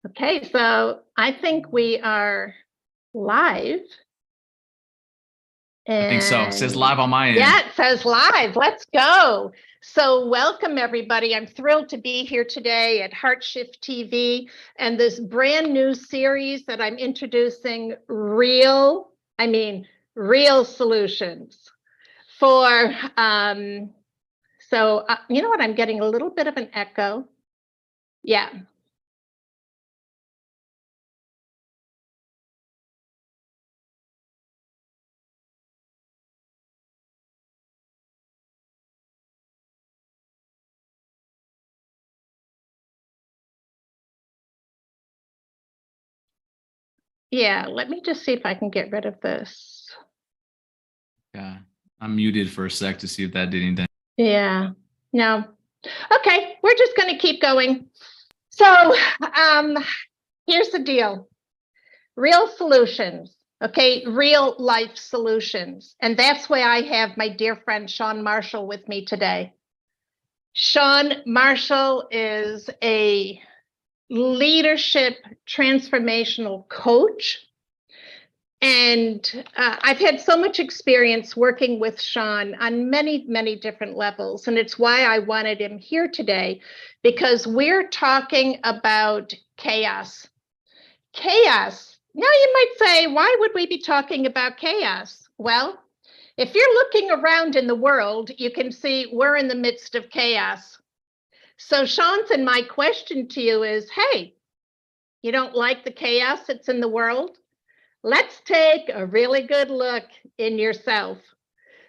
Okay, so I think we are live. I think so. It says live on my end. Yeah, it says live. Let's go. So welcome, everybody. I'm thrilled to be here today at HeartShift-TV and this brand new series that I'm introducing, real solutions for, you know what, I'm getting a little bit of an echo. Yeah. Yeah, let me just see if I can get rid of this. Yeah, I'm muted for a sec to see if that did anything. Yeah, no. Okay, we're just going to keep going. So here's the deal. Real solutions, okay? Real life solutions. And that's why I have my dear friend Sean Marshall with me today. Sean Marshall is a leadership transformational coach. And I've had so much experience working with Sean on many, many different levels. And it's why I wanted him here today, because we're talking about chaos. Chaos. Now you might say, why would we be talking about chaos? Well, if you're looking around in the world, you can see we're in the midst of chaos. So Sean's and my question to you is, hey, you don't like the chaos that's in the world? Let's take a really good look in yourself.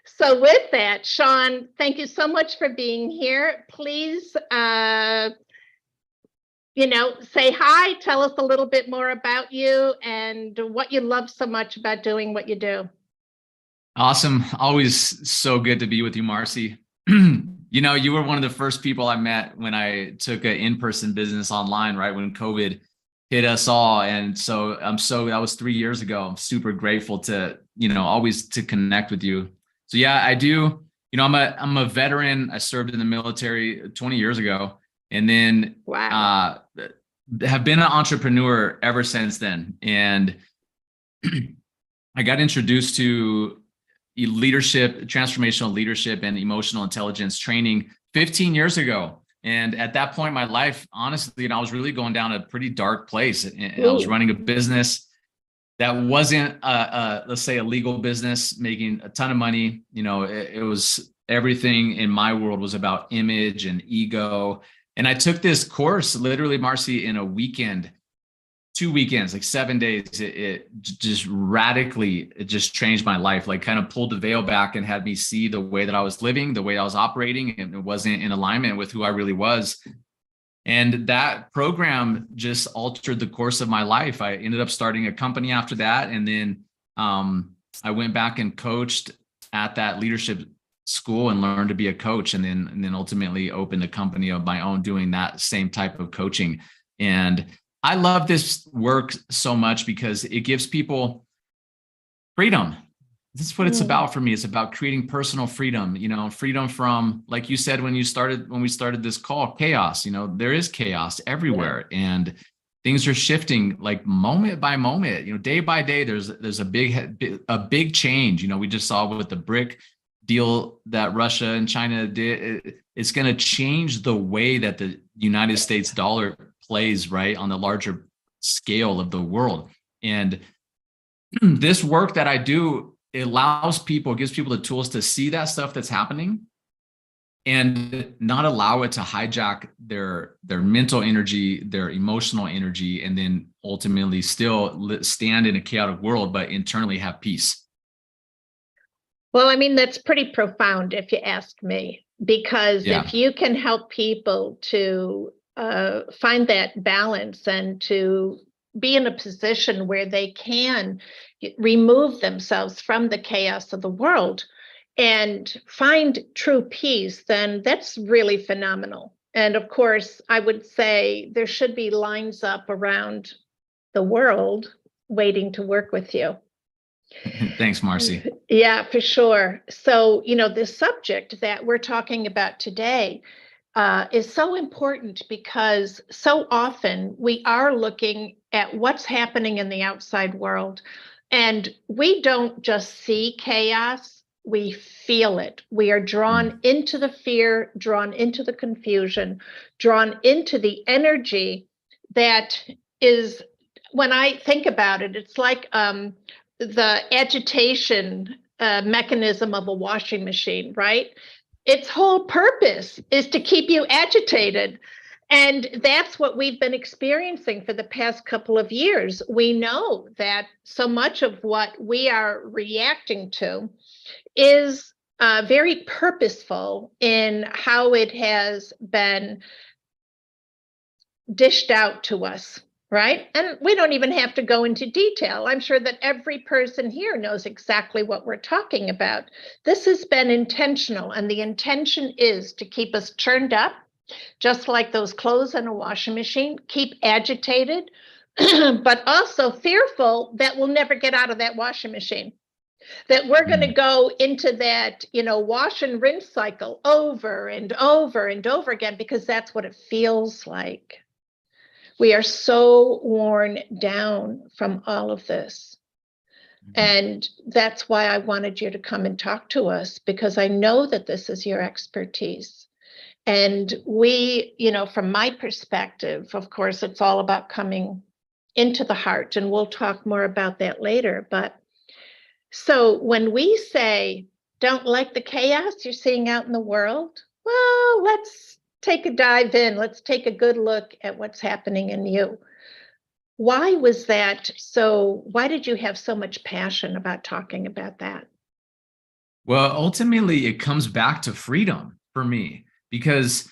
So with that, Sean, thank you so much for being here. Please, say hi, tell us a little bit more about you and what you love so much about doing what you do. Awesome. Always so good to be with you, Marcy. You were one of the first people I met when I took an in-person business online, right when COVID hit us all. And so that was 3 years ago. I'm super grateful to, always to connect with you. So yeah, I do, I'm a veteran. I served in the military 20 years ago and then wow. Have been an entrepreneur ever since then. And I got introduced to leadership, transformational leadership and emotional intelligence training 15 years ago. And at that point in my life, honestly, I was really going down a pretty dark place. And I was running a business that wasn't, let's say, a legal business, making a ton of money. It was everything in my world was about image and ego. And I took this course, literally, Marcy, in a weekend, 2 weekends, like 7 days. It just changed my life, like kind of pulled the veil back and had me see the way that I was living, the way I was operating, and it wasn't in alignment with who I really was. And that program just altered the course of my life. I ended up starting a company after that. And then I went back and coached at that leadership school and learned to be a coach. And then ultimately opened a company of my own doing that same type of coaching. And I love this work so much because it gives people freedom. This is what it's about for me. It's about creating personal freedom, freedom from, like you said, when we started this call, chaos. There is chaos everywhere and things are shifting like moment by moment, day by day. There's a big change. We just saw with the BRIC deal that Russia and China did. It's going to change the way that the United States dollar plays right on the larger scale of the world. And this work that I do, it gives people the tools to see that stuff that's happening and not allow it to hijack their mental energy, their emotional energy, and then ultimately still stand in a chaotic world, but internally have peace. Well, that's pretty profound if you ask me, because if you can help people to find that balance and to be in a position where they can remove themselves from the chaos of the world and find true peace, then that's really phenomenal. And of course, I would say there should be lines up around the world waiting to work with you. Thanks, Marcy. Yeah, for sure. So, the subject that we're talking about today, is so important, because so often we are looking at what's happening in the outside world, and we don't just see chaos, we feel it. We are drawn into the fear, drawn into the confusion, drawn into the energy that is, when I think about it, it's like the agitation mechanism of a washing machine, right? Its whole purpose is to keep you agitated. And that's what we've been experiencing for the past couple of years. We know that so much of what we are reacting to is very purposeful in how it has been dished out to us, right? And we don't even have to go into detail. I'm sure that every person here knows exactly what we're talking about. This has been intentional, and the intention is to keep us churned up, just like those clothes in a washing machine, keep agitated, but also fearful that we'll never get out of that washing machine, that we're going to go into that, wash and rinse cycle over and over and over again, because that's what it feels like. We are so worn down from all of this. And that's why I wanted you to come and talk to us, because I know that this is your expertise. And we, from my perspective, of course, it's all about coming into the heart, and we'll talk more about that later. But so when we say, don't like the chaos you're seeing out in the world, well, let's take a dive in. Let's take a good look at what's happening in you. Why was that so? Why did you have so much passion about talking about that? Well, ultimately, it comes back to freedom for me, because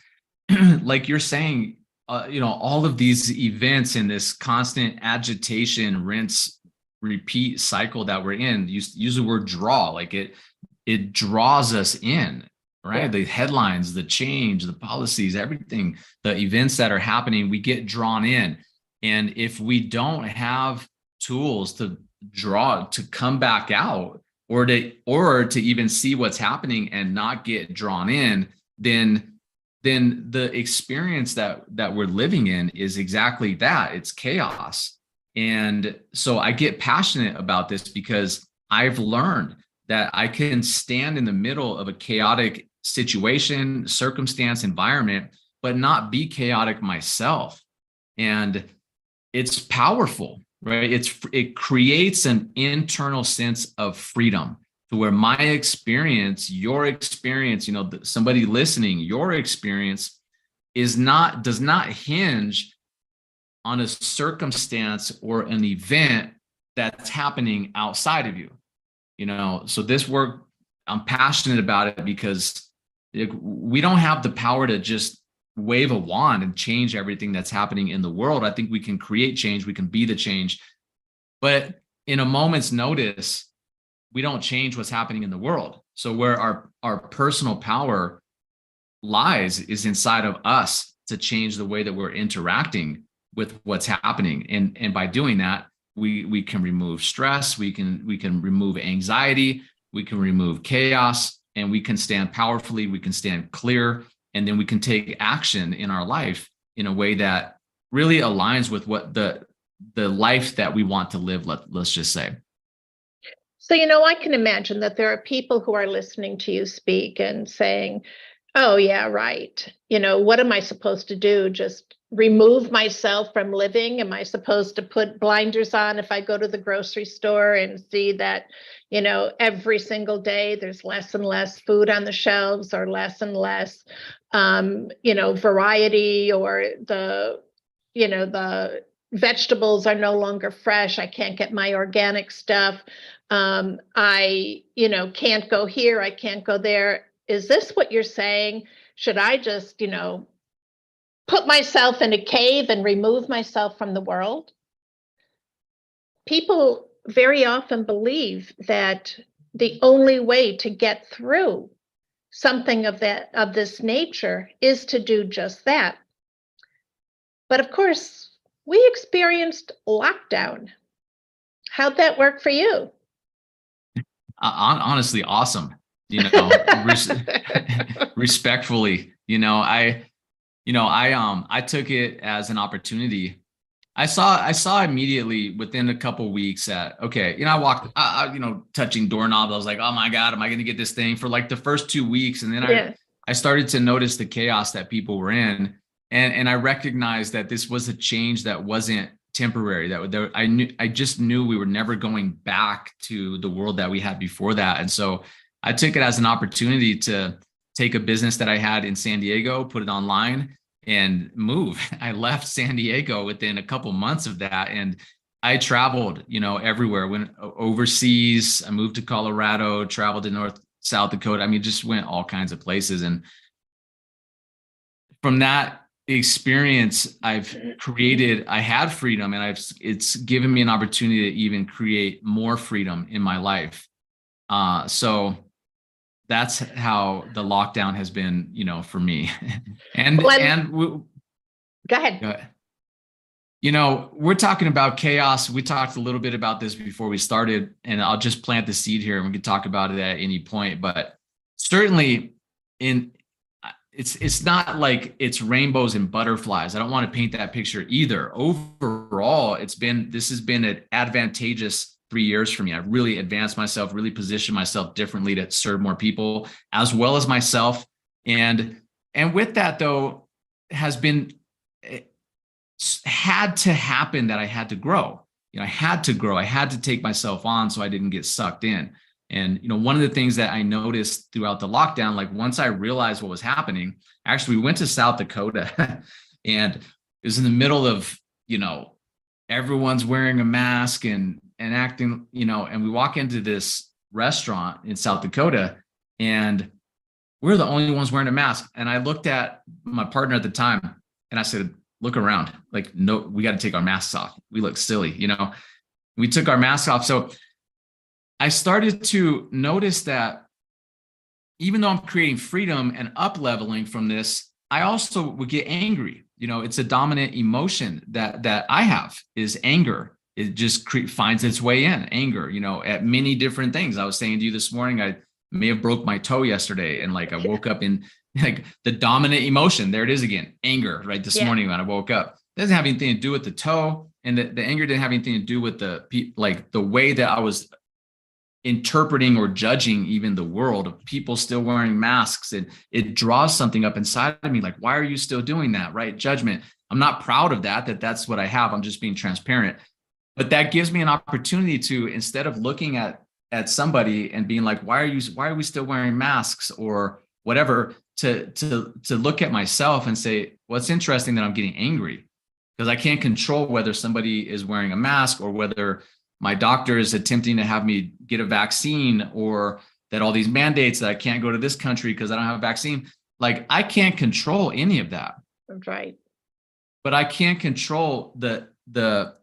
like you're saying, all of these events and this constant agitation, rinse, repeat cycle that we're in, use the word draw, like it draws us in, right? Yeah. The headlines, the change, the policies, everything, the events that are happening, we get drawn in. And if we don't have tools to draw, to come back out, or to even see what's happening and not get drawn in, then the experience that we're living in is exactly that. It's chaos. And so I get passionate about this because I've learned that I can stand in the middle of a chaotic situation, circumstance, environment, but not be chaotic myself. And it's powerful, right? It creates an internal sense of freedom, to where my experience, your experience, somebody listening, your experience does not hinge on a circumstance or an event that's happening outside of you. So this work, I'm passionate about it because we don't have the power to just wave a wand and change everything that's happening in the world. I think we can create change, we can be the change, but in a moment's notice, we don't change what's happening in the world. So where our personal power lies is inside of us to change the way that we're interacting with what's happening. And by doing that, we can remove stress, we can remove anxiety, we can remove chaos, and we can stand powerfully, we can stand clear, and then we can take action in our life in a way that really aligns with what the life that we want to live, let's just say. So, I can imagine that there are people who are listening to you speak and saying, oh, yeah, right. What am I supposed to do? Just remove myself from living? Am I supposed to put blinders on if I go to the grocery store and see that, every single day there's less and less food on the shelves, or less and less, variety, or the vegetables are no longer fresh. I can't get my organic stuff. I can't go here. I can't go there. Is this what you're saying? Should I just, put myself in a cave and remove myself from the world? People very often believe that the only way to get through something of this nature is to do just that. But of course, we experienced lockdown. How'd that work for you? Honestly, awesome. Respectfully, I took it as an opportunity. I saw immediately within a couple of weeks that, okay, I walked, touching doorknobs. I was like, oh my God, am I going to get this thing for like the first 2 weeks? And then I started to notice the chaos that people were in. And I recognized that this was a change that wasn't temporary, I just knew we were never going back to the world that we had before that. And so I took it as an opportunity to take a business that I had in San Diego, put it online, and move. I left San Diego within a couple months of that. And I traveled, everywhere, went overseas. I moved to Colorado, traveled to South Dakota. I mean, just went all kinds of places. And from that experience, I had freedom, and it's given me an opportunity to even create more freedom in my life. So that's how the lockdown has been, for me. Go ahead. We're talking about chaos. We talked a little bit about this before we started, and I'll just plant the seed here and we can talk about it at any point. But certainly it's not like it's rainbows and butterflies. I don't want to paint that picture either. Overall, this has been an advantageous 3 years for me. I really advanced myself, really positioned myself differently to serve more people as well as myself. And with that, though, had to happen that I had to grow. I had to grow. I had to take myself on so I didn't get sucked in. And, one of the things that I noticed throughout the lockdown, like once I realized what was happening, actually we went to South Dakota and it was in the middle of, everyone's wearing a mask and acting, and we walk into this restaurant in South Dakota and we're the only ones wearing a mask. And I looked at my partner at the time and I said, look around, like, no, we got to take our masks off. We look silly, we took our masks off. So I started to notice that even though I'm creating freedom and up leveling from this, I also would get angry. It's a dominant emotion that I have is anger. It just finds its way in anger, at many different things. I was saying to you this morning, I may have broke my toe yesterday. And like, I woke up in like the dominant emotion. There it is again, anger, right? This morning when I woke up, it doesn't have anything to do with the toe. And the anger didn't have anything to do with the way that I was interpreting or judging even the world of people still wearing masks. And it draws something up inside of me. Like, why are you still doing that? Right? Judgment. I'm not proud of that's what I have. I'm just being transparent. But that gives me an opportunity to, instead of looking at somebody and being like, why are we still wearing masks or whatever, to look at myself and say, well, it's interesting that I'm getting angry because I can't control whether somebody is wearing a mask or whether my doctor is attempting to have me get a vaccine, or that all these mandates that I can't go to this country because I don't have a vaccine. Like, I can't control any of that. That's right. But I can't control the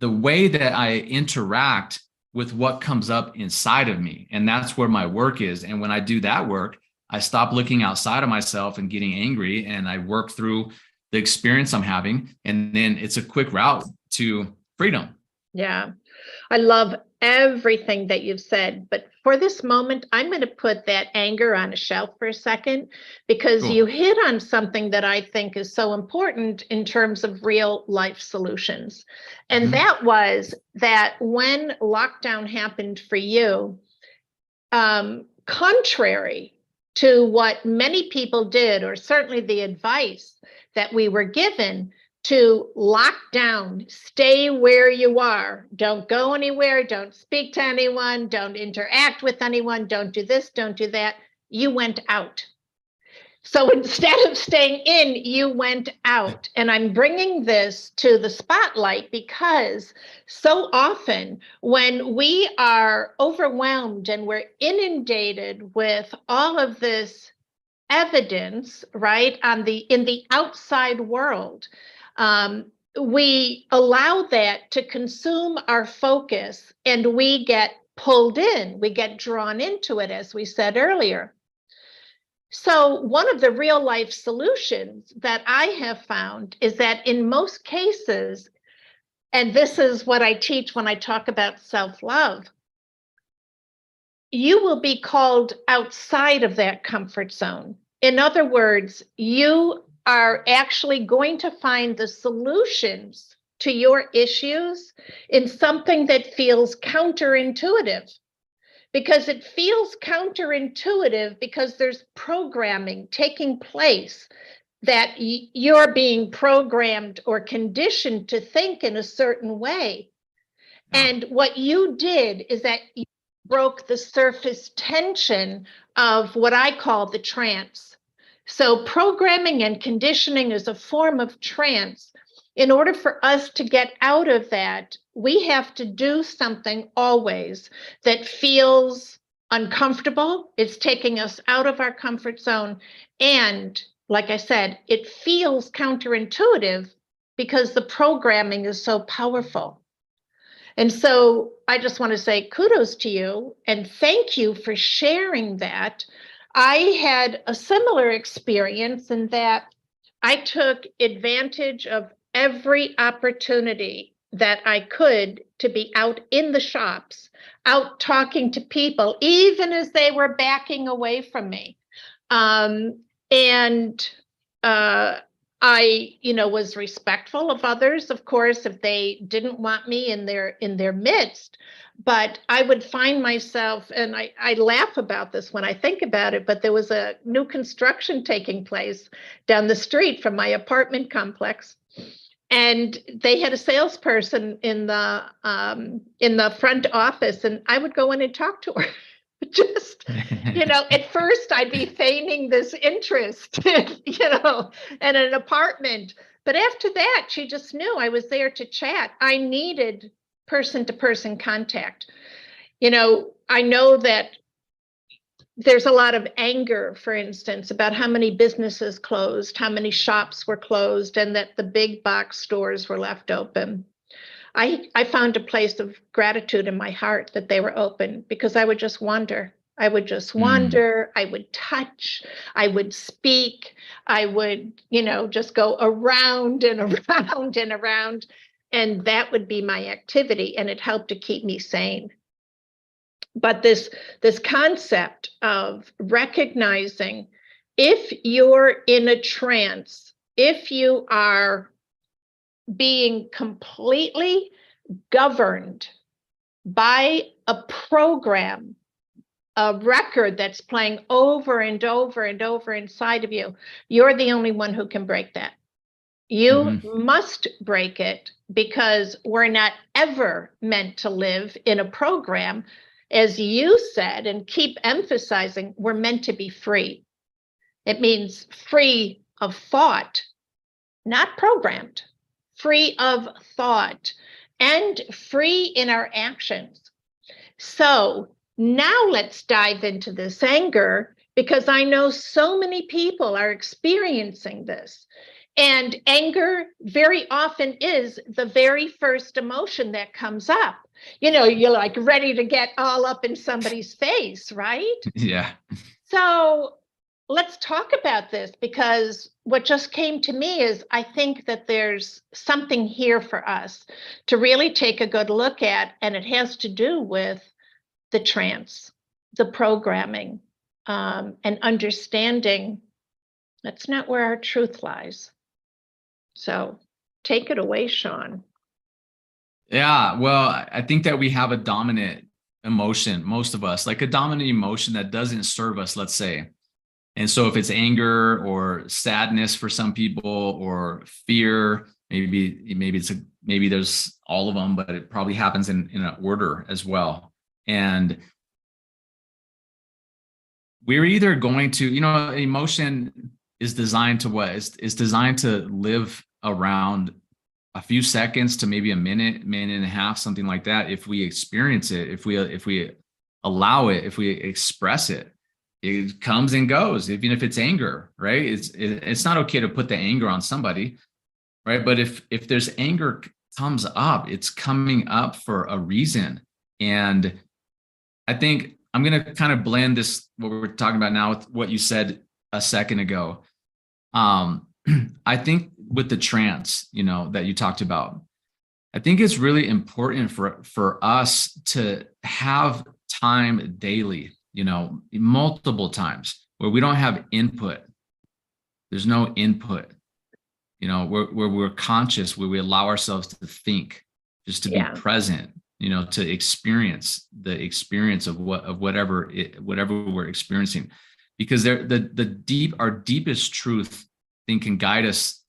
way that I interact with what comes up inside of me. And that's where my work is. And when I do that work, I stop looking outside of myself and getting angry, and I work through the experience I'm having. And then it's a quick route to freedom. Yeah. I love everything that you've said, but for this moment, I'm going to put that anger on a shelf for a second, because Cool. You hit on something that I think is so important in terms of real life solutions. And that was that when lockdown happened for you, contrary to what many people did, or certainly the advice that we were given, to lock down, stay where you are, don't go anywhere, don't speak to anyone, don't interact with anyone, don't do this, don't do that, you went out. So instead of staying in, you went out. And I'm bringing this to the spotlight because so often when we are overwhelmed and we're inundated with all of this evidence, right, in the outside world, we allow that to consume our focus, and we get pulled in, we get drawn into it, as we said earlier. So one of the real life solutions that I have found is that in most cases, and this is what I teach when I talk about self-love, you will be called outside of that comfort zone. In other words, you are actually going to find the solutions to your issues in something that feels counterintuitive. Because it feels counterintuitive because there's programming taking place that you're being programmed or conditioned to think in a certain way. And what you did is that you broke the surface tension of what I call the trance. So programming and conditioning is a form of trance. In order for us to get out of that, we have to do something always that feels uncomfortable. It's taking us out of our comfort zone. And like I said, it feels counterintuitive because the programming is so powerful. And so I just want to say kudos to you and thank you for sharing that. I had a similar experience in that I took advantage of every opportunity that I could to be out in the shops, out talking to people, even as they were backing away from me. I, was respectful of others, of course, if they didn't want me in their midst. But I would find myself, and I laugh about this when I think about it, but there was a new construction taking place down the street from my apartment complex. And they had a salesperson in the front office, and I would go in and talk to her. Just, at first I'd be feigning this interest, in an apartment. But after that, she just knew I was there to chat. I needed person-to-person contact. I know that there's a lot of anger, for instance, about how many businesses closed, how many shops were closed, and that the big box stores were left open. I found a place of gratitude in my heart that they were open because I would just wander. I would touch, I would speak, I would, just go around and around and around. And that would be my activity. And it helped to keep me sane. But this concept of recognizing if you're in a trance, if you are being completely governed by a program, a record that's playing over and over and over inside of you, you're the only one who can break that. You must break it because we're not ever meant to live in a program. As you said, and keep emphasizing, we're meant to be free. It means free of thought, not programmed. Free of thought and free in our actions. So now let's dive into this anger because I know so many people are experiencing this. And anger very often is the very first emotion that comes up. You're like ready to get all up in somebody's face, right? Yeah. So let's talk about this because what just came to me is I think that there's something here for us to really take a good look at, and it has to do with the trance, the programming, and understanding that's not where our truth lies. So take it away, Sean. Yeah, well, I think that we have a dominant emotion, most of us, like a dominant emotion that doesn't serve us, let's say. And so if it's anger or sadness for some people or fear, maybe there's all of them, but it probably happens in an order as well. And we're either going to, emotion is designed to what? Is designed to live around a few seconds to maybe a minute and a half, something like that. If we experience it, if we allow it, if we express it, it comes and goes. Even if it's anger, right? It's not okay to put the anger on somebody, right? But if there's anger comes up, it's coming up for a reason. And I think I'm going to kind of blend this, what we're talking about now, with what you said a second ago. I think with the trance, that you talked about, I think it's really important for us to have time daily, multiple times where we don't have input. There's no input. where we're conscious, where we allow ourselves to think, just to be present, to experience the experience of whatever we're experiencing, because our deepest truth thing can guide us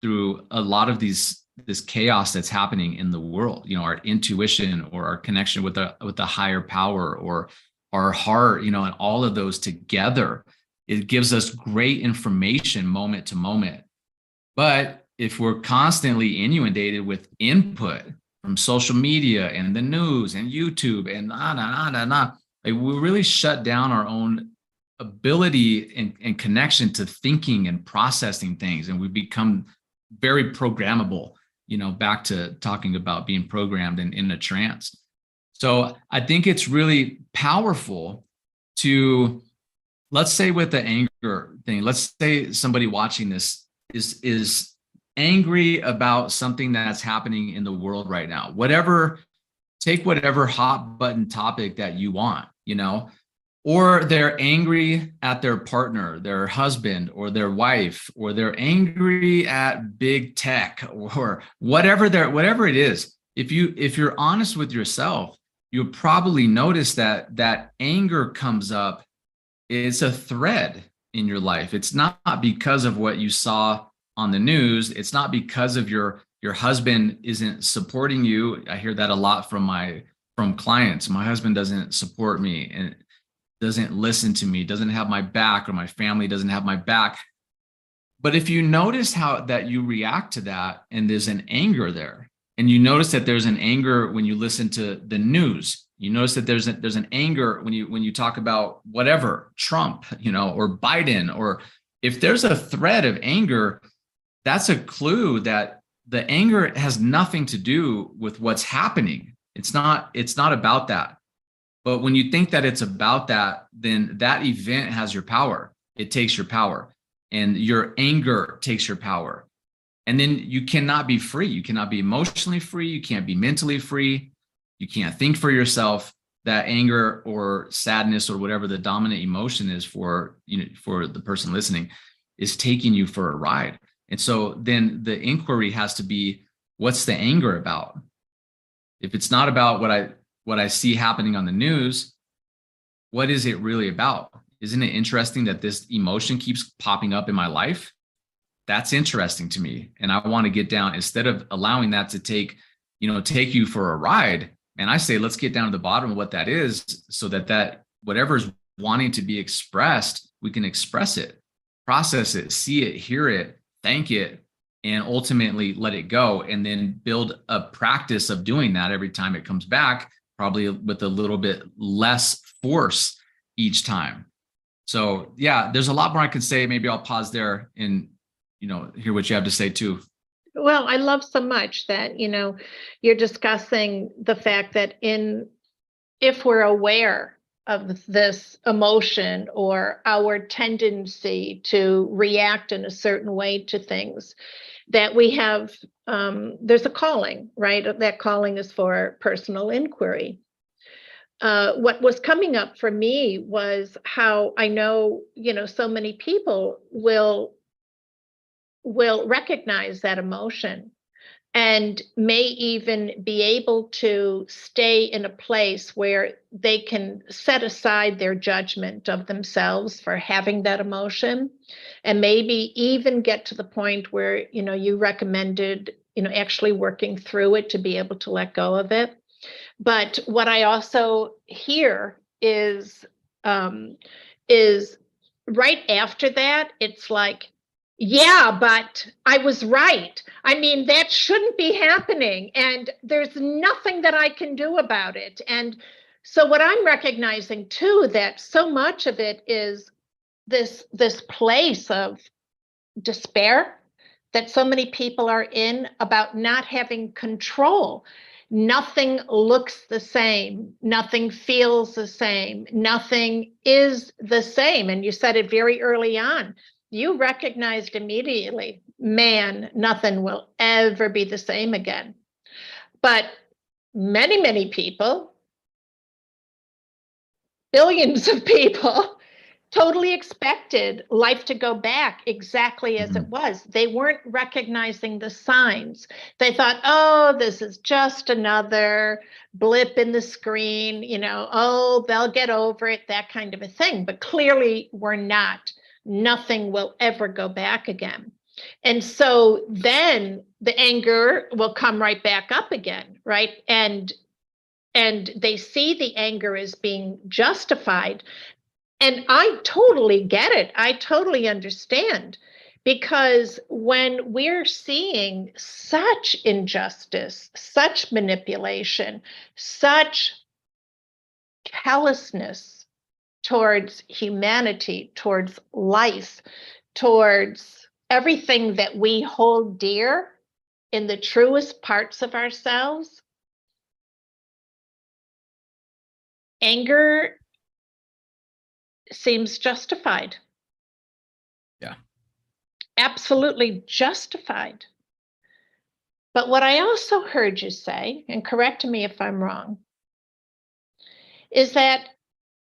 through a lot of this chaos that's happening in the world. Our intuition, or our connection with the higher power, or our heart, and all of those together, it gives us great information moment to moment. But if we're constantly inundated with input from social media and the news and YouTube and like, we really shut down our own ability and connection to thinking and processing things, and we become very programmable, back to talking about being programmed and in a trance. So I think it's really powerful to, let's say with the anger thing, let's say somebody watching this is angry about something that's happening in the world right now. Take whatever hot button topic that you want, or they're angry at their partner, their husband or their wife, or they're angry at big tech, or whatever it is. If you're honest with yourself, you'll probably notice that anger comes up. It's a thread in your life. It's not because of what you saw on the news. It's not because of your husband isn't supporting you. I hear that a lot from clients. My husband doesn't support me and doesn't listen to me, doesn't have my back, or my family doesn't have my back. But if you notice how that you react to that, and there's an anger there, and you notice that there's an anger when you listen to the news, you notice that there's an anger when you talk about whatever, Trump, or Biden, or if there's a thread of anger, that's a clue that the anger has nothing to do with what's happening. It's not about that. But when you think that it's about that, then that event has your power. It takes your power, and your anger takes your power. And then you cannot be free. You cannot be emotionally free. You can't be mentally free. You can't think for yourself. That anger or sadness or whatever the dominant emotion is for the person listening is taking you for a ride. And so then the inquiry has to be, what's the anger about? If it's not about what I see happening on the news, what is it really about? Isn't it interesting that this emotion keeps popping up in my life? That's interesting to me. And I want to get down, instead of allowing that to take you for a ride. And I say, let's get down to the bottom of what that is, so that whatever's wanting to be expressed, we can express it, process it, see it, hear it, thank it, and ultimately let it go. And then build a practice of doing that every time it comes back, probably with a little bit less force each time. So yeah, there's a lot more I could say. Maybe I'll pause there and, hear what you have to say too. Well, I love so much that, you're discussing the fact that if we're aware of this emotion or our tendency to react in a certain way to things, that we have, there's a calling, right? That calling is for personal inquiry. What was coming up for me was how I know, so many people will recognize that emotion and may even be able to stay in a place where they can set aside their judgment of themselves for having that emotion, and maybe even get to the point where, you recommended, actually working through it to be able to let go of it. But what I also hear is right after that, it's like, yeah, but I was right. I mean, that shouldn't be happening, and there's nothing that I can do about it. And so what I'm recognizing too, that so much of it is this place of despair that so many people are in about not having control. Nothing looks the same. Nothing feels the same. Nothing is the same. And you said it very early on. You recognized immediately, man, nothing will ever be the same again. But many, many people, billions of people, totally expected life to go back exactly as it Mhm. was. They weren't recognizing the signs. They thought, oh, this is just another blip in the screen, oh, they'll get over it, that kind of a thing. But clearly we're not. Nothing will ever go back again. And so then the anger will come right back up again, right? And they see the anger as being justified. And I totally get it. I totally understand. Because when we're seeing such injustice, such manipulation, such callousness towards humanity, towards life, towards everything that we hold dear in the truest parts of ourselves, anger seems justified. Yeah. Absolutely justified. But what I also heard you say, and correct me if I'm wrong, is that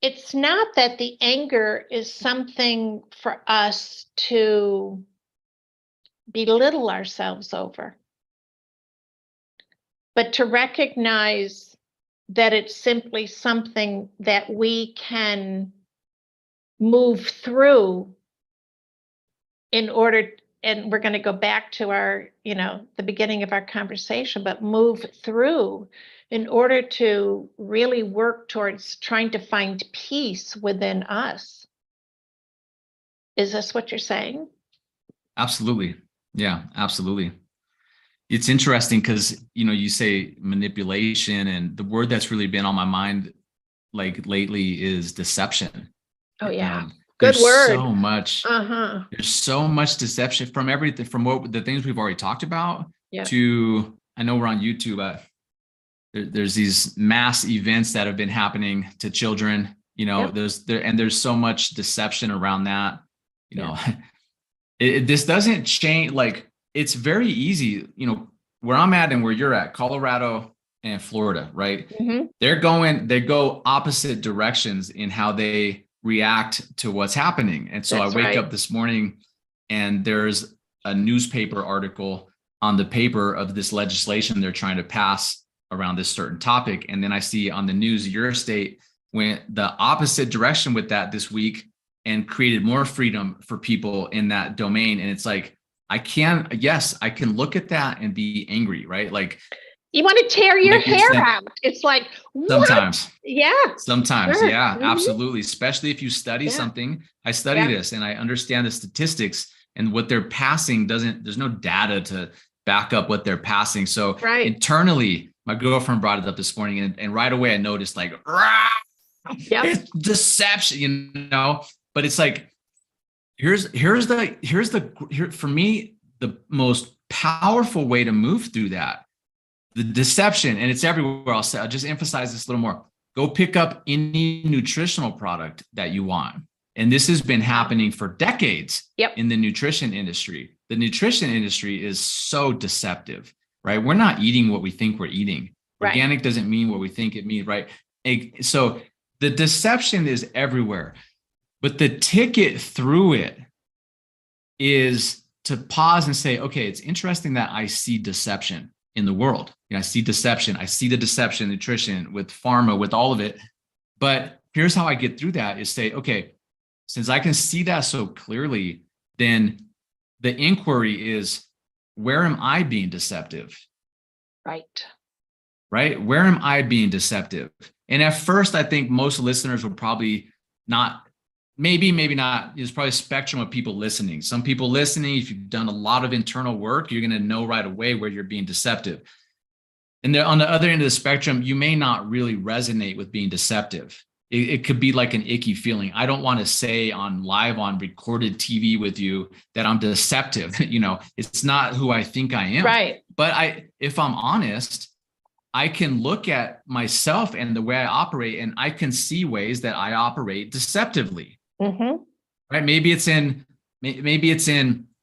it's not that the anger is something for us to belittle ourselves over, but to recognize that it's simply something that we can move through in order, and we're going to go back to our, the beginning of our conversation, but move through in order to really work towards trying to find peace within us. Is this what you're saying? Absolutely. Yeah, absolutely. It's interesting because, you say manipulation, and the word that's really been on my mind like lately is deception. Oh, yeah. Good There's word. there's so much deception from everything, from what the things we've already talked about Yeah. to, I know we're on YouTube. There's these mass events that have been happening to children, Yep. there's so much deception around that, this doesn't change. Like, it's very easy, where I'm at and where you're at, Colorado and Florida, right? Mm-hmm. They go opposite directions in how they react to what's happening. And so That's I wake right. up this morning and there's a newspaper article on the paper of this legislation they're trying to pass around this certain topic. And then I see on the news, your state went the opposite direction with that this week and created more freedom for people in that domain. And it's like, I can look at that and be angry, right? Like, You want to tear your like you're hair saying, out. It's like, what? sometimes, Yeah. Sure. yeah, Mhm. absolutely. Especially if you study something. I study this and I understand the statistics, and what they're passing there's no data to back up what they're passing. So internally, my girlfriend brought it up this morning, and right away I noticed, like, it's deception, but it's like, here's for me, the most powerful way to move through that, the deception, and it's everywhere. I'll just emphasize this a little more. Go pick up any nutritional product that you want. And this has been happening for decades in the nutrition industry. The nutrition industry is so deceptive, right? We're not eating what we think we're eating. Organic doesn't mean what we think it means, right? So the deception is everywhere. But the ticket through it is to pause and say, okay, it's interesting that I see deception in the world. I see deception. I see the deception, nutrition, with pharma, with all of it. But here's how I get through that is say, okay, since I can see that so clearly, then the inquiry is, where am I being deceptive? Right. Where am I being deceptive? And at first, I think most listeners will probably not, maybe not. There's probably a spectrum of people listening. Some people listening, if you've done a lot of internal work, you're going to know right away where you're being deceptive. And on the other end of the spectrum, you may not really resonate with being deceptive. It could be like an icky feeling. I don't want to say on recorded TV with you that I'm deceptive. It's not who I think I am. Right. But if I'm honest, I can look at myself and the way I operate, and I can see ways that I operate deceptively. Mm-hmm. Right? Maybe it's in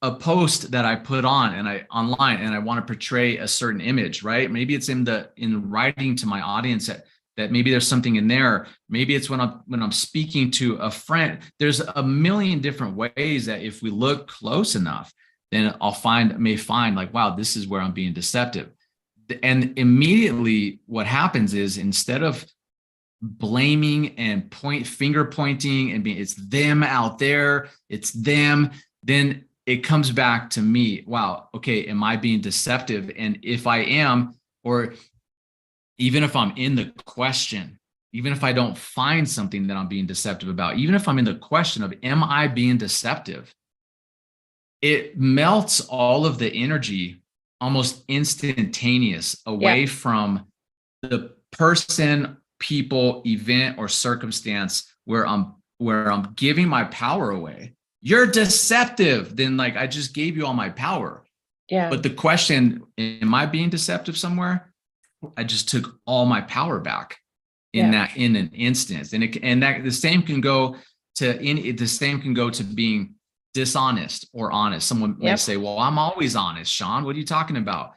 a post that I put on online, and I want to portray a certain image. Right? Maybe it's in writing to my audience that maybe there's something in there. Maybe it's when I'm speaking to a friend. There's a million different ways that if we look close enough, then may find like, wow, this is where I'm being deceptive. And immediately what happens is, instead of blaming and finger pointing and being, it's them out there, it's them, then it comes back to me. Wow, okay, am I being deceptive? And if I am, or even if I'm in the question, even if I don't find something that I'm being deceptive about, even if I'm in the question of, am I being deceptive? It melts all of the energy almost instantaneous away from the person, people, event, or circumstance where I'm giving my power away. You're deceptive. Then, like, I just gave you all my power. Yeah. But the question, am I being deceptive somewhere? I just took all my power back in an instance. And the same can go to being dishonest or honest. Someone may say, well, I'm always honest, Sean. What are you talking about?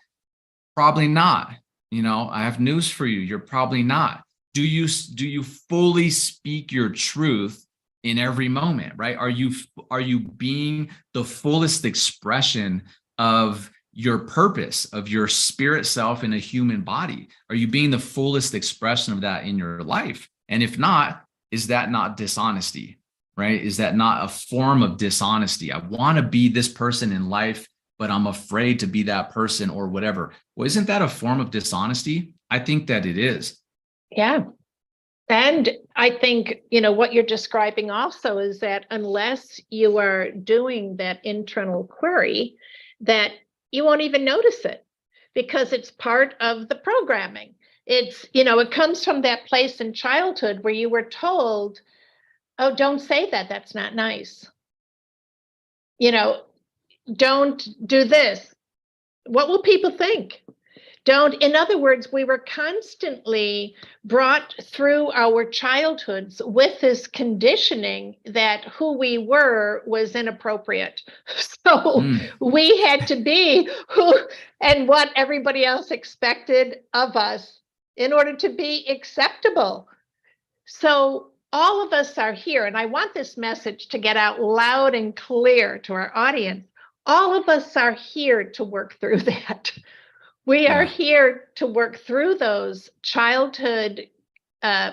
Probably not. I have news for you. You're probably not. Do you fully speak your truth in every moment, right? Are you being the fullest expression of your purpose, of your spirit self in a human body? Are you being the fullest expression of that in your life? And if not, is that not dishonesty, right? Is that not a form of dishonesty? I want to be this person in life, but I'm afraid to be that person or whatever. Well, isn't that a form of dishonesty? I think that it is. Yeah. And I think, what you're describing also is that unless you are doing that internal query, that you won't even notice it, because it's part of the programming. It comes from that place in childhood where you were told, oh, don't say that. That's not nice. Don't do this. What will people think? In other words, we were constantly brought through our childhoods with this conditioning that who we were was inappropriate. So we had to be who and what everybody else expected of us in order to be acceptable. So all of us are here, and I want this message to get out loud and clear to our audience. All of us are here to work through that. We are here to work through those childhood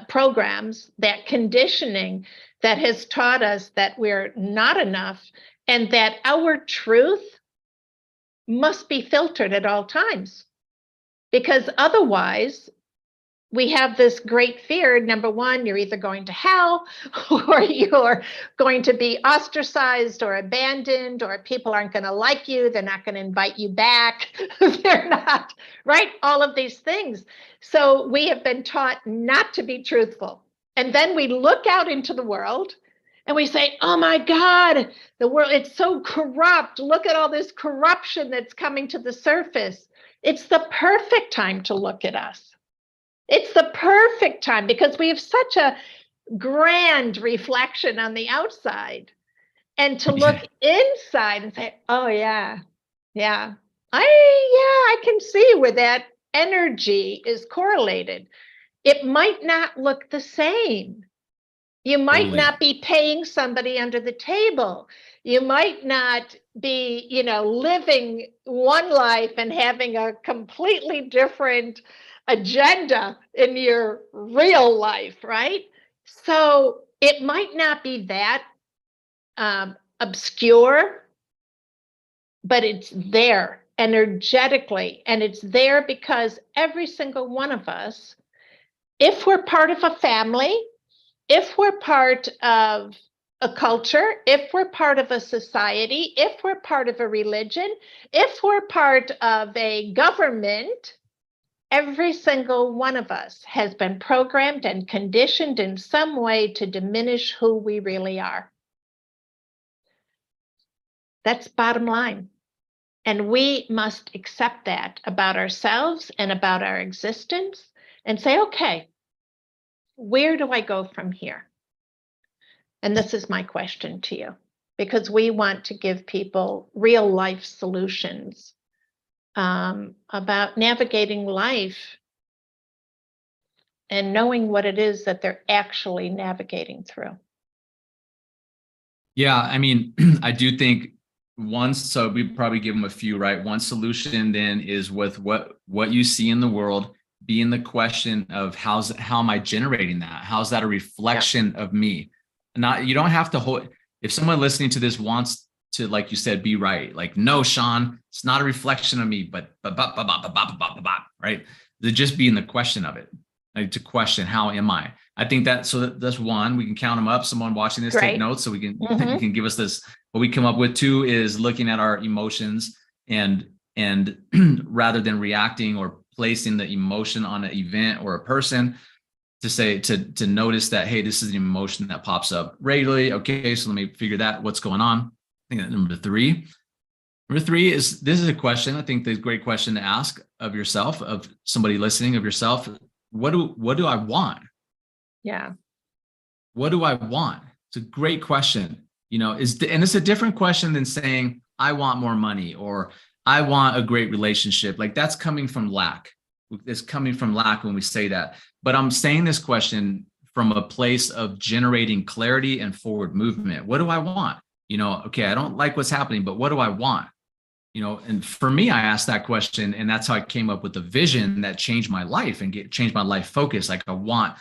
programs, that conditioning that has taught us that we're not enough, and that our truth must be filtered at all times. Because otherwise, we have this great fear. Number one, you're either going to hell, or you're going to be ostracized or abandoned, or people aren't going to like you. They're not going to invite you back. They're not, right? All of these things. So we have been taught not to be truthful. And then we look out into the world and we say, oh my God, the world, it's so corrupt. Look at all this corruption that's coming to the surface. It's the perfect time to look at us. It's the perfect time, because we have such a grand reflection on the outside, and to look inside and say, oh I can see where that energy is correlated. It might not look the same. You might not be paying somebody under the table. You might not be, living one life and having a completely different agenda in your real life, right? So it might not be that obscure, but it's there energetically. And it's there because every single one of us, if we're part of a family, if we're part of a culture, if we're part of a society, if we're part of a religion, if we're part of a government, every single one of us has been programmed and conditioned in some way to diminish who we really are. That's bottom line. And we must accept that about ourselves and about our existence and say, okay, where do I go from here? And this is my question to you, because we want to give people real life solutions about navigating life and knowing what it is that they're actually navigating through. Yeah, I mean, I do think so we probably give them a few, right? One solution then is with what you see in the world, being the question of how am I generating that? How's that a reflection of me? You don't have to hold, if someone listening to this wants to, like you said, be right, like, no, Sean, it's not a reflection of me, but right? They're just being the question of it, like to question, how am I? I think that's one, we can count them up. Someone watching this, take notes so we can, you can give us this, what we come up with. Two is looking at our emotions and rather than reacting or placing the emotion on an event or a person, to say, to notice that, hey, this is an emotion that pops up regularly. Okay, so let me figure that, what's going on. I think that number three is, this is a question, I think, the great question to ask of yourself, of somebody listening, of yourself. What do I want? Yeah. What do I want? It's a great question. And it's a different question than saying, I want more money, or I want a great relationship. Like, that's coming from lack. It's coming from lack when we say that. But I'm saying this question from a place of generating clarity and forward movement. What do I want? Okay, I don't like what's happening, but what do I want? And for me, I asked that question, and that's how I came up with the vision that changed my life and changed my life focus. Like, I want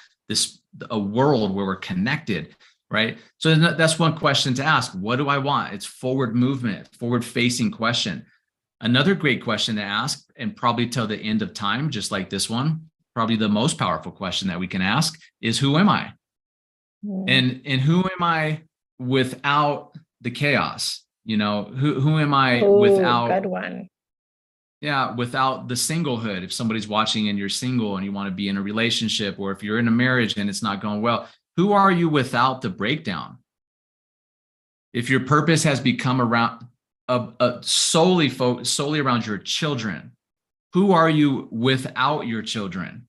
a world where we're connected, right? So that's one question to ask. What do I want? It's forward movement, forward facing question. Another great question to ask, and probably till the end of time, just like this one, probably the most powerful question that we can ask, is, who am I? And who am I without the chaos? Who am I without? Good one. Yeah, without the singlehood. If somebody's watching and you're single and you want to be in a relationship, or if you're in a marriage and it's not going well, who are you without the breakdown? If your purpose has become around solely around your children, who are you without your children?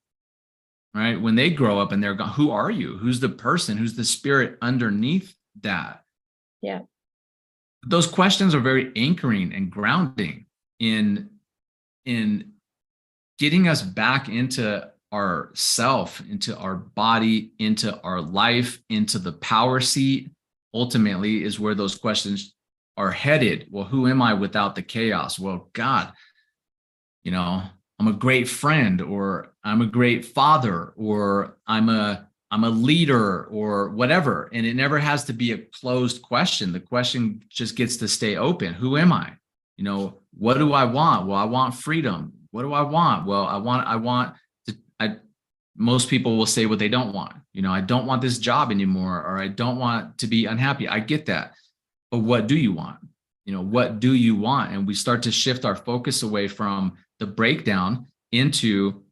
Right? When they grow up and they're gone, who are you? Who's the person? Who's the spirit underneath that? Yeah. Those questions are very anchoring and grounding in getting us back into our self, into our body, into our life, into the power seat. Ultimately is where those questions are headed. Well, who am I without the chaos? Well, God, I'm a great friend, or I'm a great father, or I'm a leader, or whatever. And it never has to be a closed question. The question just gets to stay open. Who am I? What do I want? Well, I want freedom. What do I want? Well, most people will say what they don't want. I don't want this job anymore, or I don't want to be unhappy. I get that. But what do you want? What do you want? And we start to shift our focus away from the breakdown into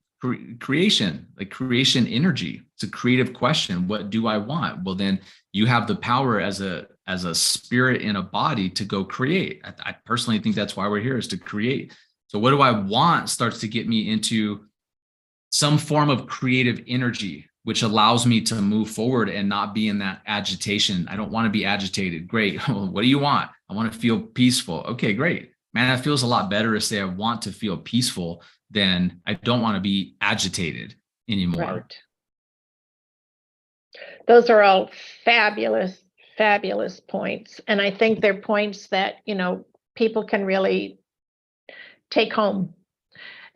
creation, like creation energy. It's a creative question. What do I want? Well, then you have the power as a spirit in a body to go create. I personally think that's why we're here, is to create. So what do I want starts to get me into some form of creative energy, which allows me to move forward and not be in that agitation. I don't want to be agitated. Great. What do you want? I want to feel peaceful. Okay, great. Man, that feels a lot better to say I want to feel peaceful than I don't want to be agitated anymore. Right. Those are all fabulous, fabulous points. And I think they're points that, people can really take home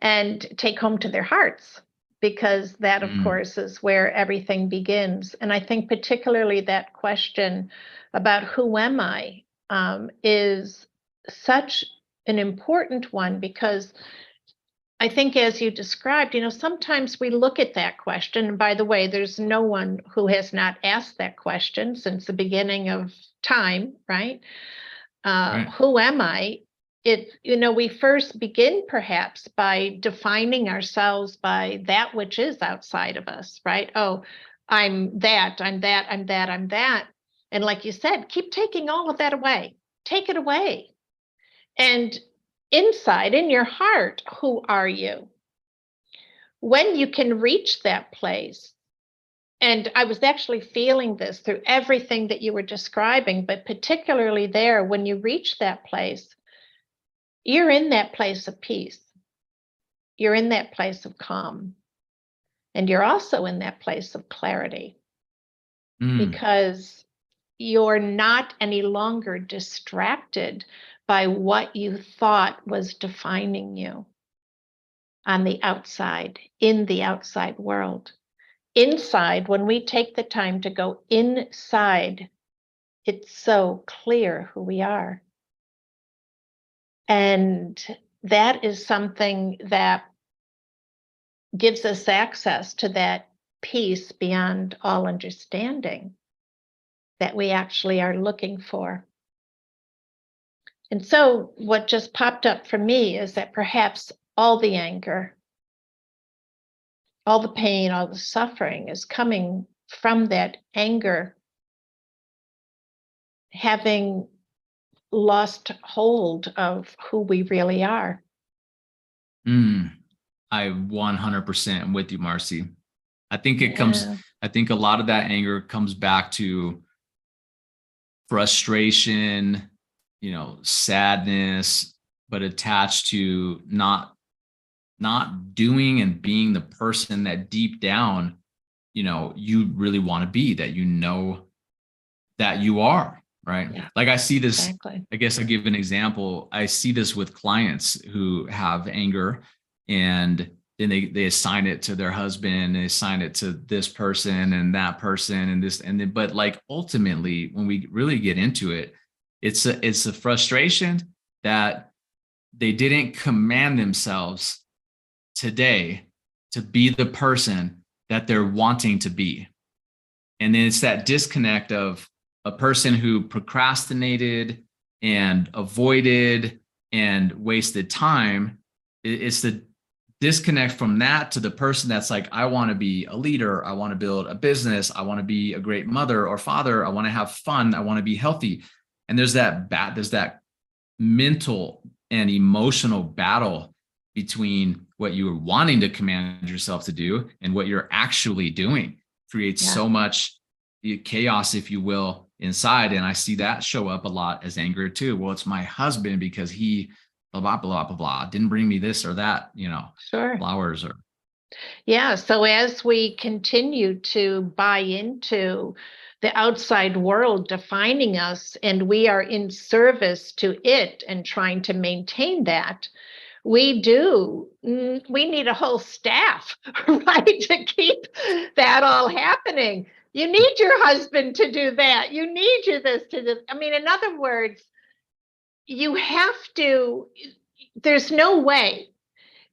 to their hearts, because that, of course, is where everything begins. And I think particularly that question about who am I is such an important one, because I think, as you described, sometimes we look at that question. And by the way, there's no one who has not asked that question since the beginning of time, right? Right. Who am I? We first begin perhaps by defining ourselves by that which is outside of us, right? Oh, I'm that, I'm that, I'm that, I'm that. And like you said, keep taking all of that away. Take it away. And inside, in your heart, who are you? When you can reach that place, and I was actually feeling this through everything that you were describing, but particularly there, when you reach that place, you're in that place of peace. You're in that place of calm. And you're also in that place of clarity Mm. because you're not any longer distracted by what you thought was defining you on the outside, in the outside world. Inside, when we take the time to go inside, it's so clear who we are. And that is something that gives us access to that peace beyond all understanding that we actually are looking for. And so what just popped up for me is that perhaps all the anger, all the pain, all the suffering is coming from that anger having lost hold of who we really are. I 100% am with you, Marcy. I think I think a lot of that anger comes back to frustration, sadness, but attached to not doing and being the person that deep down, you really want to be, that that you are, right? Yeah, like I see this, exactly. I guess I'll give an example. I see this with clients who have anger, and then they assign it to their husband, they assign it to this person and that person and this, and then, but like ultimately when we really get into it, it's a frustration that they didn't command themselves today to be the person that they're wanting to be. And then it's that disconnect of a person who procrastinated and avoided and wasted time. It's the disconnect from that to the person that's like, I want to be a leader. I want to build a business. I want to be a great mother or father. I want to have fun. I want to be healthy. And there's that mental and emotional battle between what you are wanting to command yourself to do and what you're actually doing. Creates so much chaos, if you will, inside. And I see that show up a lot as anger too. Well, it's my husband because he blah, blah, blah, blah, blah, didn't bring me this or that, Sure. flowers or. Yeah. So as we continue to buy into the outside world defining us, and we are in service to it and trying to maintain that, we need a whole staff, right, to keep that all happening. You need your husband to do that. You need your this to this. I mean, in other words, you have to, there's no way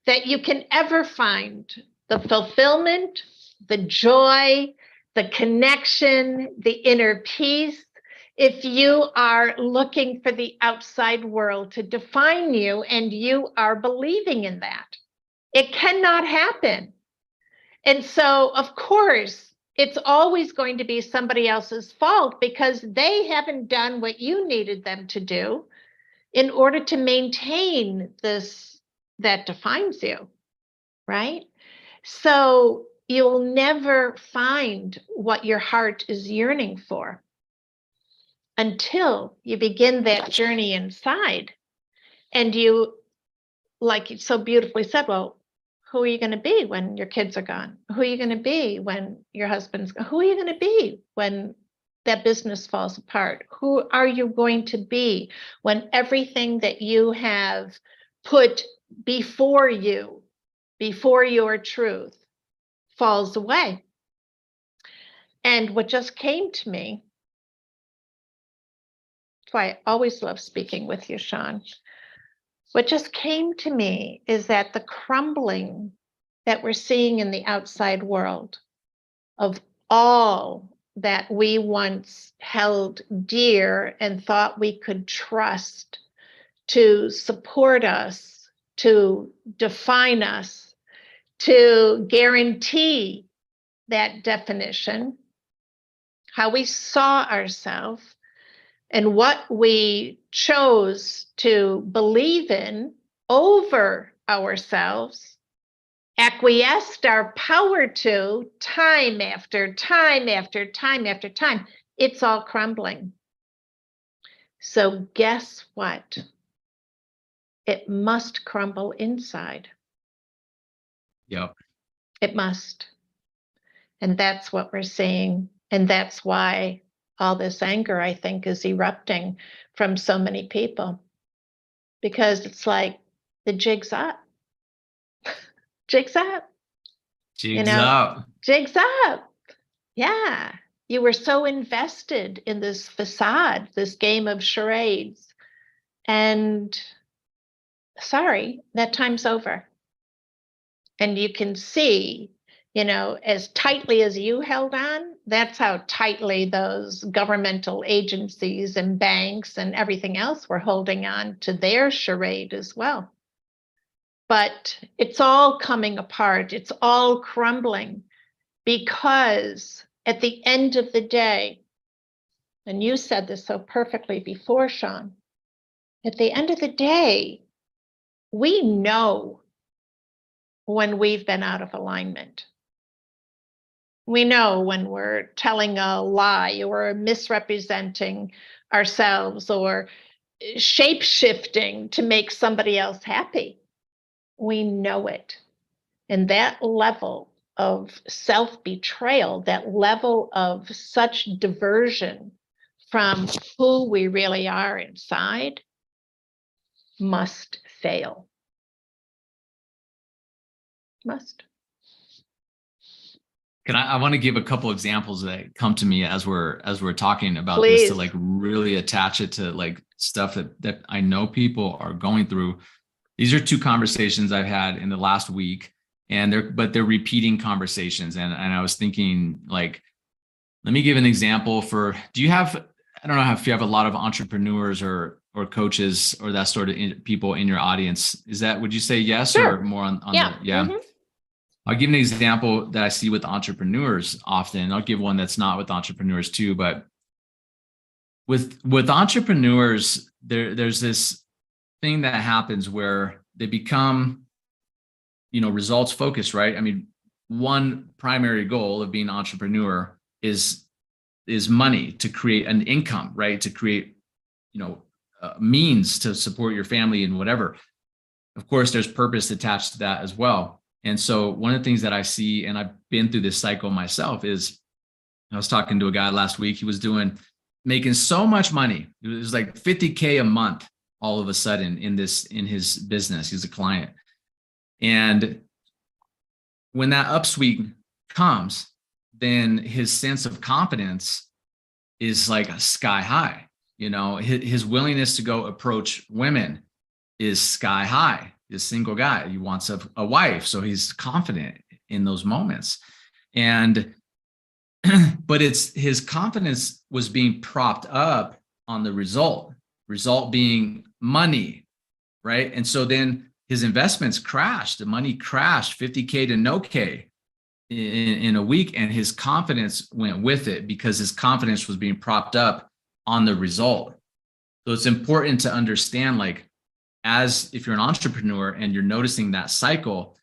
that you can ever find the fulfillment, the joy, the connection, the inner peace, if you are looking for the outside world to define you and you are believing in that. It cannot happen. And so, of course, it's always going to be somebody else's fault because they haven't done what you needed them to do in order to maintain this that defines you, right? So you'll never find what your heart is yearning for until you begin that journey inside. And you, like you so beautifully said, well, who are you going to be when your kids are gone? Who are you going to be when your husband's gone? Who are you going to be when that business falls apart? Who are you going to be when everything that you have put before you, before your truth, falls away? And what just came to me, that's why I always love speaking with you, Sean. What just came to me is that the crumbling that we're seeing in the outside world of all that we once held dear and thought we could trust to support us, to define us, to guarantee that definition, how we saw ourselves, and what we chose to believe in over ourselves, acquiesced our power to time after time after time after time, it's all crumbling. So guess what? It must crumble inside. Yep. It must. And that's what we're seeing. And that's why all this anger, I think, is erupting from so many people. Because it's like the jig's up. Jig's up. Jigs up. Jig's up. Yeah. You were so invested in this facade, this game of charades. And sorry, that time's over. And you can see, as tightly as you held on, that's how tightly those governmental agencies and banks and everything else were holding on to their charade as well. But it's all coming apart. It's all crumbling because at the end of the day, and you said this so perfectly before, Sean, at the end of the day, we know when we've been out of alignment. We know when we're telling a lie or misrepresenting ourselves or shape-shifting to make somebody else happy. We know it. And that level of self-betrayal, that level of such diversion from who we really are inside must fail. Must. I want to give a couple examples that come to me as we're talking about Please. this, to like really attach it to like stuff that I know people are going through. These are two conversations I've had in the last week, and they're repeating conversations. And I was thinking, like, let me give an example for, I don't know if you have a lot of entrepreneurs or coaches or that sort of people in your audience. Would you say yes? Sure. Or more on Yeah. Yeah. Mm-hmm. I'll give an example that I see with entrepreneurs often. I'll give one that's not with entrepreneurs too, but with entrepreneurs, there's this thing that happens where they become, results focused, right? I mean, one primary goal of being an entrepreneur is money, to create an income, right? To create, means to support your family and whatever. Of course, there's purpose attached to that as well. And so one of the things that I see, and I've been through this cycle myself, is I was talking to a guy last week. He was making so much money. It was like $50K a month all of a sudden in his business. He's a client. And when that upswing comes, then his sense of confidence is like sky high. His willingness to go approach women is sky high. This single guy, he wants a wife, so he's confident in those moments. And but his confidence was being propped up on the result being money, right? And so then his investments crashed. The money crashed, 50K to no K in a week, and his confidence went with it because his confidence was being propped up on the result. So it's important to understand, like, if you're an entrepreneur and you're noticing that cycle,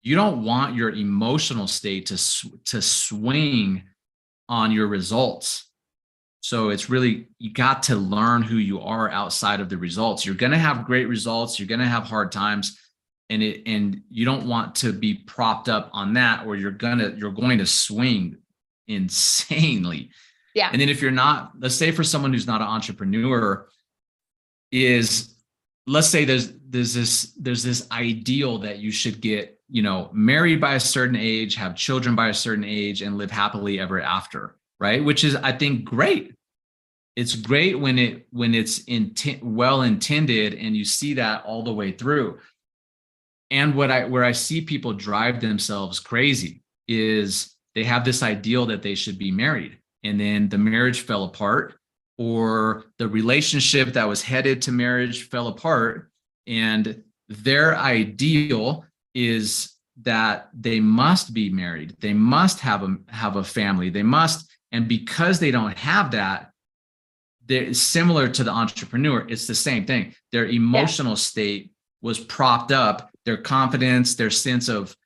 you don't want your emotional state to swing on your results. So it's really, you got to learn who you are outside of the results. You're going to have great results. You're going to have hard times, and you don't want to be propped up on that, or you're going to swing insanely. Yeah. And then if you're not, let's say for someone who's not an entrepreneur, let's say there's this ideal that you should get, married by a certain age, have children by a certain age, and live happily ever after, right? Which is, I think, great. It's great when it's well intended and you see that all the way through. And where I see people drive themselves crazy is they have this ideal that they should be married, and then the marriage fell apart, or the relationship that was headed to marriage fell apart, and their ideal is that they must be married. They must have a family. They must, and because they don't have that, they're similar to the entrepreneur. It's the same thing. Their emotional state was propped up. Their confidence, their sense of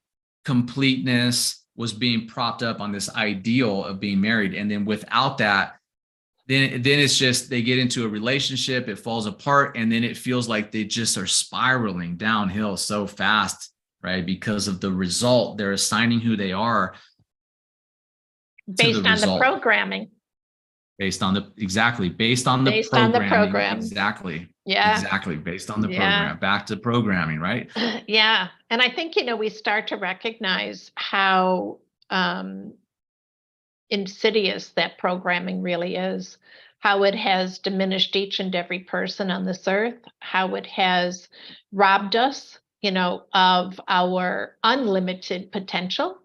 completeness was being propped up on this ideal of being married. And then without that, then it's just, they get into a relationship, it falls apart, and then it feels like they just are spiraling downhill so fast, right? Because of the result they're assigning who they are. based on the programming. Based on the program. Exactly. Yeah. Exactly. Based on the program. Back to programming, right? Yeah. And I think, we start to recognize how insidious that programming really is, how it has diminished each and every person on this earth, how it has robbed us, of our unlimited potential.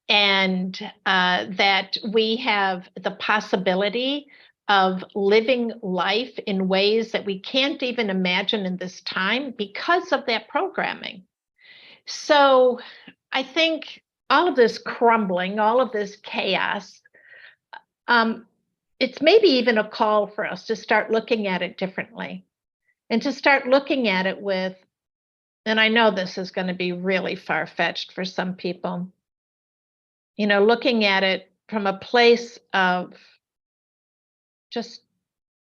And that we have the possibility of living life in ways that we can't even imagine in this time because of that programming. So I think all of this crumbling, all of this chaos, it's maybe even a call for us to start looking at it differently and to start looking at it with, and I know this is going to be really far-fetched for some people, looking at it from a place of just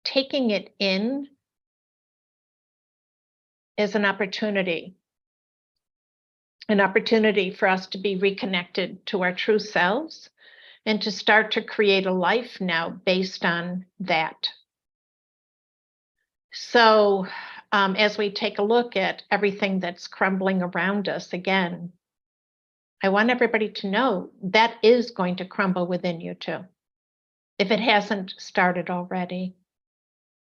taking it in as an opportunity for us to be reconnected to our true selves and to start to create a life now based on that. So as we take a look at everything that's crumbling around us again, I want everybody to know that is going to crumble within you too, if it hasn't started already.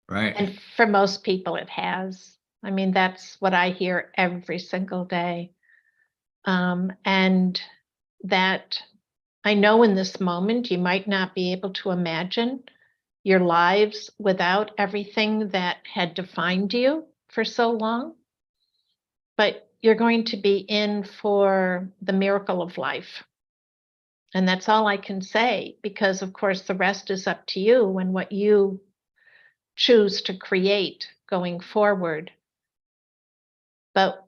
Right. And for most people, it has. I mean, that's what I hear every single day. And that I know in this moment, you might not be able to imagine your lives without everything that had defined you for so long, but you're going to be in for the miracle of life. And that's all I can say, because of course the rest is up to you and what you choose to create going forward. But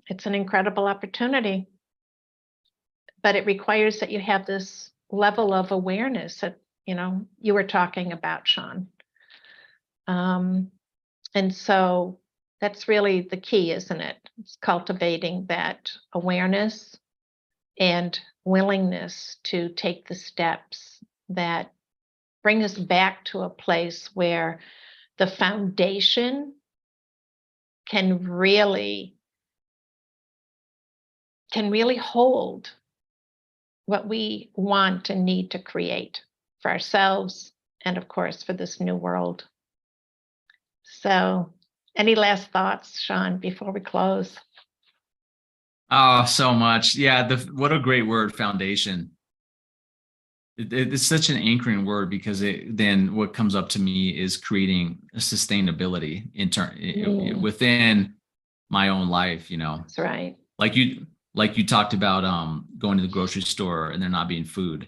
it's an incredible opportunity. But it requires that you have this level of awareness that, you were talking about, Sean. And so that's really the key, isn't it? It's cultivating that awareness and willingness to take the steps that bring us back to a place where the foundation can really hold what we want and need to create for ourselves and, of course, for this new world. So, any last thoughts, Sean, before we close? Oh, so much. Yeah. What a great word, foundation. It's such an anchoring word, because then what comes up to me is creating a sustainability within my own life, That's right. Like you talked about going to the grocery store and there not being food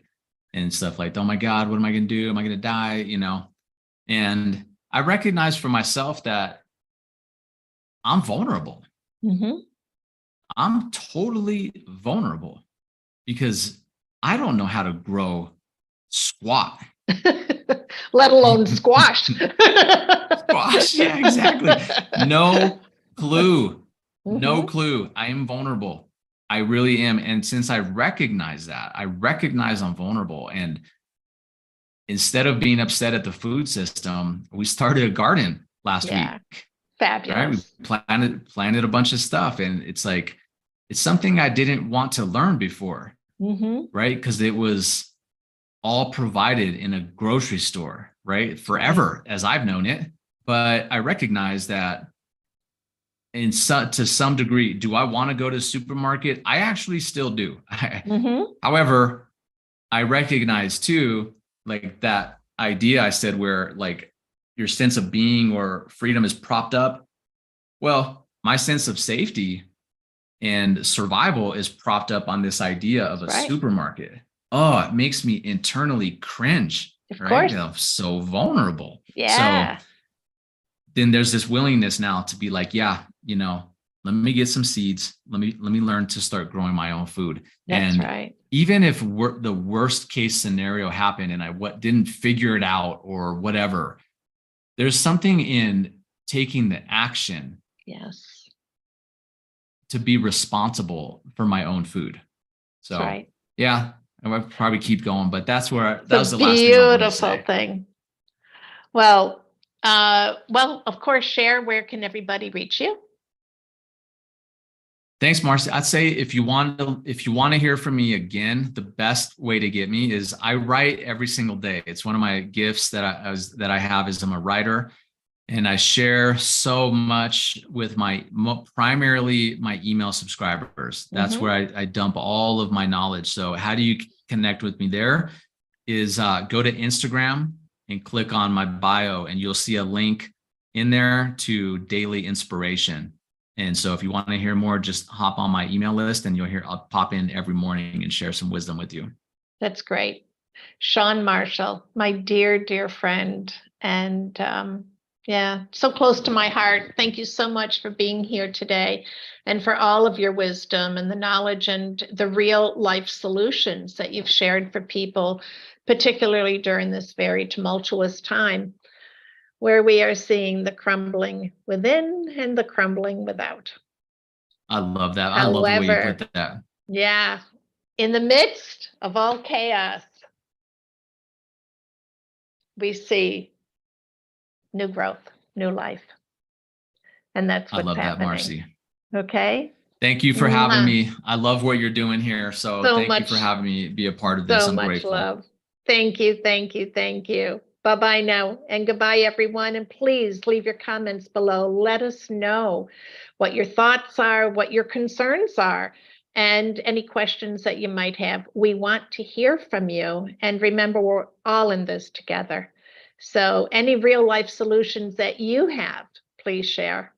and stuff like, oh my God, what am I going to do? Am I going to die? And I recognize for myself that I'm vulnerable. Mm-hmm. I'm totally vulnerable because I don't know how to grow squat. Let alone squash. Squash, yeah, exactly. No clue. Mm-hmm. No clue. I am vulnerable. I really am. And since I recognize I'm vulnerable. And instead of being upset at the food system, we started a garden last week. Fabulous. Right? We planted a bunch of stuff. And it's like, it's something I didn't want to learn before. Mm-hmm. Right? Because it was all provided in a grocery store, right? Forever, as I've known it. But I recognize that to some degree, do I want to go to the supermarket? I actually still do. Mm-hmm. However, I recognize too, like that idea I said where like your sense of being or freedom is propped up. Well, my sense of safety and survival is propped up on this idea of a supermarket. Oh, it makes me internally cringe. Of course. I'm so vulnerable. Yeah. So then there's this willingness now to be like, yeah, let me get some seeds. Let me learn to start growing my own food. That's right. Even if the worst case scenario happened and I didn't figure it out or whatever, there's something in taking the action. Yes. To be responsible for my own food. So yeah, I would probably keep going, but that was the It's last a thing I wanted to beautiful say. thing. Well, of course, share, where can everybody reach you? Thanks, Marcy. I'd say if you want to hear from me again, the best way to get me is I write every single day. It's one of my gifts that I have is I'm a writer, and I share so much with primarily my email subscribers. That's where I dump all of my knowledge. So how do you connect with me there? Is go to Instagram and click on my bio, and you'll see a link in there to daily inspiration. And so if you want to hear more, just hop on my email list and I'll pop in every morning and share some wisdom with you. That's great. Shawn Marshall, my dear, dear friend. And yeah, so close to my heart. Thank you so much for being here today and for all of your wisdom and the knowledge and the real life solutions that you've shared for people, particularly during this very tumultuous time, where we are seeing the crumbling within and the crumbling without. I love that. I love the way you put that. Yeah. In the midst of all chaos, we see new growth, new life. And that's what's happening. I love that, Marcy. Okay. Thank you for having me. I love what you're doing here. So thank you for having me be a part of this. I'm grateful. Love. Thank you. Thank you. Thank you. Bye-bye now and goodbye, everyone. And please leave your comments below. Let us know what your thoughts are, what your concerns are, and any questions that you might have. We want to hear from you. And remember, we're all in this together. So any real life solutions that you have, please share.